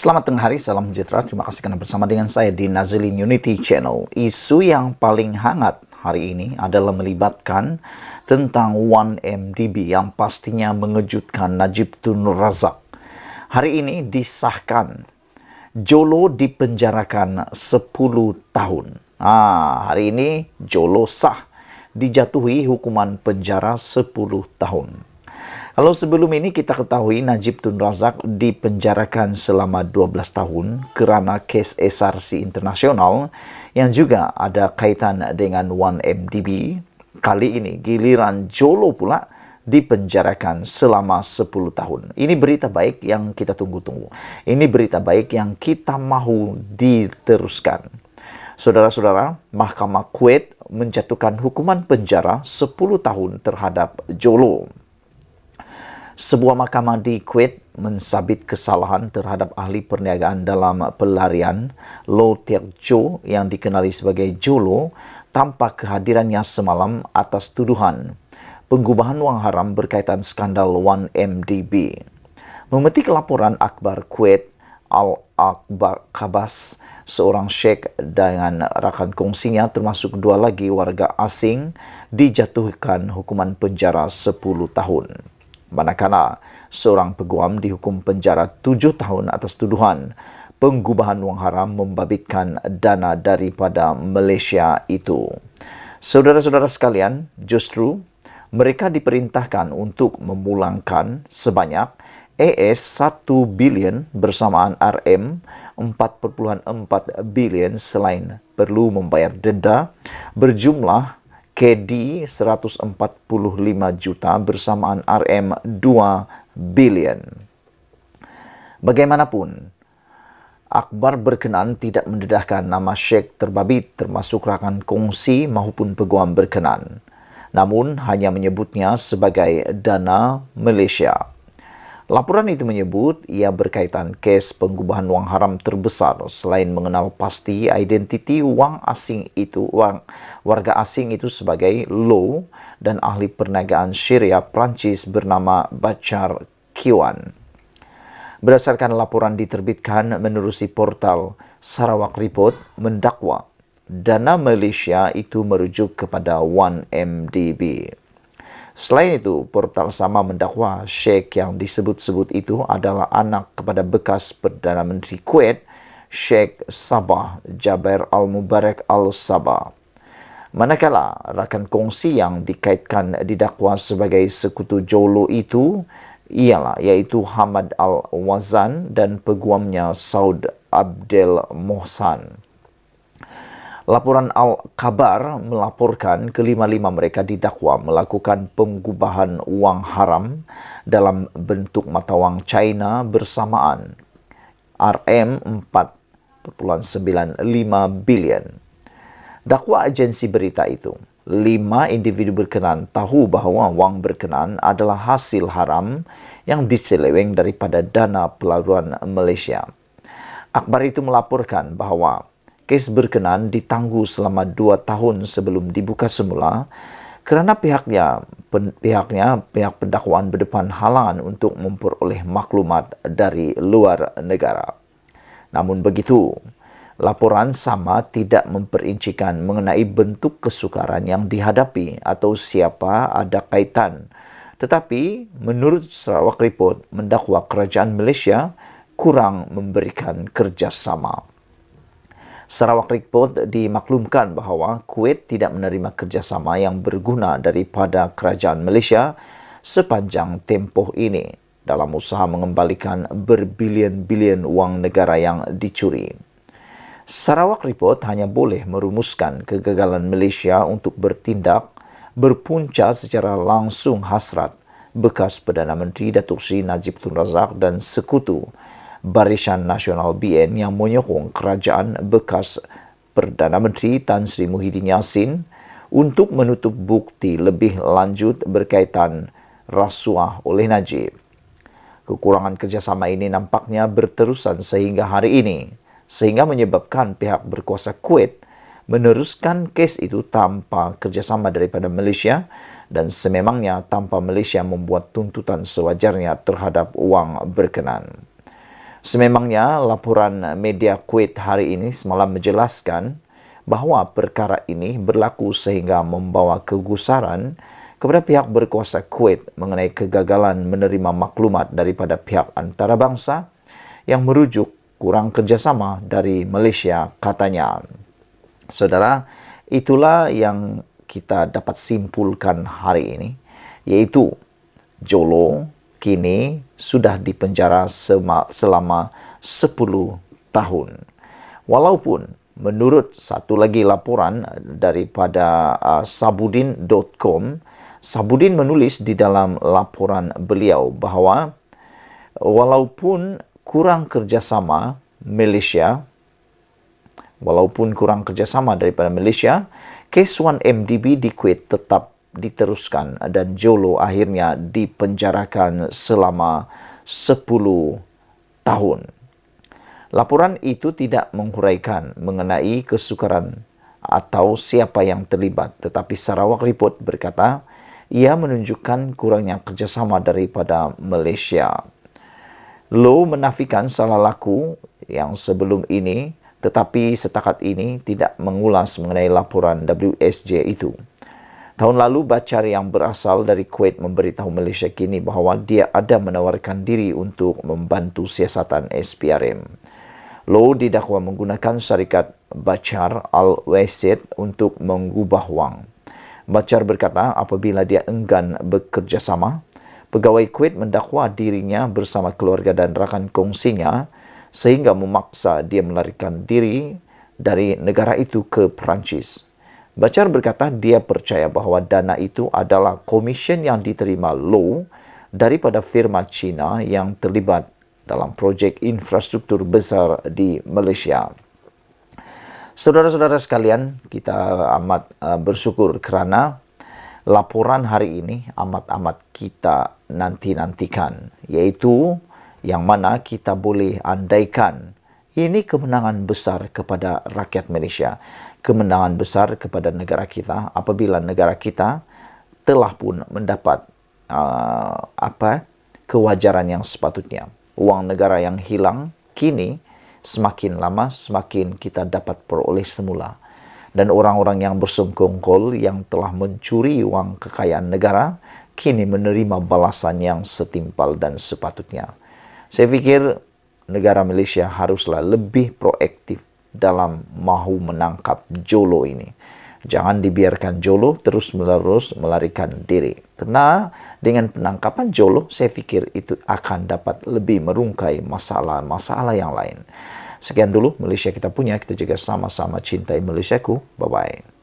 Selamat tengah hari, salam sejahtera. Terima kasih karena bersama dengan saya di Nazilin Unity Channel. Isu yang paling hangat hari ini adalah melibatkan tentang 1MDB yang pastinya mengejutkan Najib Tun Razak. Hari ini disahkan Jolo dipenjarakan 10 tahun. Hari ini Jolo sah dijatuhi hukuman penjara 10 tahun. Kalau sebelum ini kita ketahui Najib Tun Razak dipenjarakan selama 12 tahun kerana kes SRC internasional yang juga ada kaitan dengan 1MDB. Kali ini giliran Jolo pula dipenjarakan selama 10 tahun. Ini berita baik yang kita tunggu-tunggu. Ini berita baik yang kita mahu diteruskan. Saudara-saudara, Mahkamah Kuwait menjatuhkan hukuman penjara 10 tahun terhadap Jolo. Sebuah mahkamah di Kuwait mensabit kesalahan terhadap ahli perniagaan dalam pelarian Low Tiak Jo yang dikenali sebagai Jolo tanpa kehadirannya semalam atas tuduhan penggubahan wang haram berkaitan skandal 1MDB. Memetik laporan akhbar Kuwait, Al-Akbar Kabas, seorang syekh dengan rakan kongsinya termasuk 2 lagi warga asing dijatuhkan hukuman penjara 10 tahun. Manakala seorang peguam dihukum penjara 7 tahun atas tuduhan penggubahan wang haram membabitkan dana daripada Malaysia itu. Saudara-saudara sekalian, justru mereka diperintahkan untuk memulangkan sebanyak AS 1 bilion bersamaan RM 4.4 bilion selain perlu membayar denda berjumlah KD 145 juta bersamaan RM 2 bilion. Bagaimanapun, akhbar berkenan tidak mendedahkan nama syekh terbabit termasuk rakan kongsi maupun peguam berkenan. Namun hanya menyebutnya sebagai dana Malaysia. Laporan itu menyebut ia berkaitan kes penggubahan wang haram terbesar selain mengenal pasti identiti warga asing itu sebagai Low dan ahli perniagaan Syria Perancis bernama Bachar Kiwan. Berdasarkan laporan diterbitkan menerusi portal Sarawak Report mendakwa dana Malaysia itu merujuk kepada 1MDB. Selain itu, portal sama mendakwa syekh yang disebut-sebut itu adalah anak kepada bekas Perdana Menteri Kuwait, Sheikh Sabah Jaber Al-Mubarak Al-Sabah. Manakala rakan kongsi yang dikaitkan didakwa sebagai sekutu Jolo itu iaitu Hamad Al-Wazan dan peguamnya Saud Abdel Mohsan. Laporan Al-Khabar melaporkan kelima-lima mereka didakwa melakukan penggubahan wang haram dalam bentuk mata wang China bersamaan RM 4.95 bilion. Dakwa agensi berita itu, 5 individu berkenan tahu bahawa wang berkenan adalah hasil haram yang diseleweng daripada dana pelabuhan Malaysia. Akhbar itu melaporkan bahawa kes berkenan ditangguh selama 2 tahun sebelum dibuka semula kerana pihak pendakwaan berdepan halangan untuk memperoleh maklumat dari luar negara. Namun begitu, laporan sama tidak memperincikan mengenai bentuk kesukaran yang dihadapi atau siapa ada kaitan. Tetapi menurut Sarawak Report mendakwa kerajaan Malaysia kurang memberikan kerjasama. Sarawak Report dimaklumkan bahawa Kuwait tidak menerima kerjasama yang berguna daripada kerajaan Malaysia sepanjang tempoh ini dalam usaha mengembalikan berbilion-bilion wang negara yang dicuri. Sarawak Report hanya boleh merumuskan kegagalan Malaysia untuk bertindak berpunca secara langsung hasrat bekas Perdana Menteri Datuk Seri Najib Tun Razak dan sekutu Barisan Nasional BN yang menyokong kerajaan bekas Perdana Menteri Tan Sri Muhyiddin Yassin untuk menutup bukti lebih lanjut berkaitan rasuah oleh Najib. Kekurangan kerjasama ini nampaknya berterusan sehingga hari ini, sehingga menyebabkan pihak berkuasa Kuwait meneruskan kes itu tanpa kerjasama daripada Malaysia dan sememangnya tanpa Malaysia membuat tuntutan sewajarnya terhadap wang berkenan. Sememangnya laporan media Kuwait hari ini semalam menjelaskan bahawa perkara ini berlaku sehingga membawa kegusaran kepada pihak berkuasa Kuwait mengenai kegagalan menerima maklumat daripada pihak antarabangsa yang merujuk kurang kerjasama dari Malaysia, katanya. Saudara, itulah yang kita dapat simpulkan hari ini, yaitu Jolo kini sudah dipenjara selama 10 tahun. Walaupun menurut satu lagi laporan daripada Sabudin.com, Sabudin menulis di dalam laporan beliau bahawa walaupun kurang kerjasama daripada Malaysia, kes 1MDB di Kuwait tetap diteruskan dan Jolo akhirnya dipenjarakan selama 10 tahun. Laporan itu tidak menghuraikan mengenai kesukaran atau siapa yang terlibat, tetapi Sarawak Report berkata ia menunjukkan kurangnya kerjasama daripada Malaysia. Low menafikan salah laku yang sebelum ini, tetapi setakat ini tidak mengulas mengenai laporan WSJ itu. Tahun lalu, Bachar yang berasal dari Kuwait memberitahu Malaysia kini bahawa dia ada menawarkan diri untuk membantu siasatan SPRM. Low didakwa menggunakan syarikat Bachar Al-Wasid untuk mengubah wang. Bachar berkata apabila dia enggan bekerjasama, pegawai Kuwait mendakwa dirinya bersama keluarga dan rakan kongsinya sehingga memaksa dia melarikan diri dari negara itu ke Perancis. Bachar berkata dia percaya bahawa dana itu adalah komisen yang diterima Low daripada firma Cina yang terlibat dalam projek infrastruktur besar di Malaysia. Saudara-saudara sekalian, kita amat bersyukur kerana laporan hari ini amat-amat kita nanti-nantikan, yaitu yang mana kita boleh andaikan ini kemenangan besar kepada rakyat Malaysia, kemenangan besar kepada negara kita apabila negara kita telah pun mendapat kewajaran yang sepatutnya. Wang negara yang hilang kini semakin lama semakin kita dapat peroleh semula. Dan orang-orang yang bersengkongkol yang telah mencuri wang kekayaan negara kini menerima balasan yang setimpal dan sepatutnya. Saya fikir negara Malaysia haruslah lebih proaktif dalam mahu menangkap Jolo ini. Jangan dibiarkan Jolo terus-menerus melarikan diri. Karena dengan penangkapan Jolo, saya fikir itu akan dapat lebih merungkai masalah-masalah yang lain. Sekian dulu Malaysia kita punya. Kita juga sama-sama cintai Malaysiaku. Bye-bye.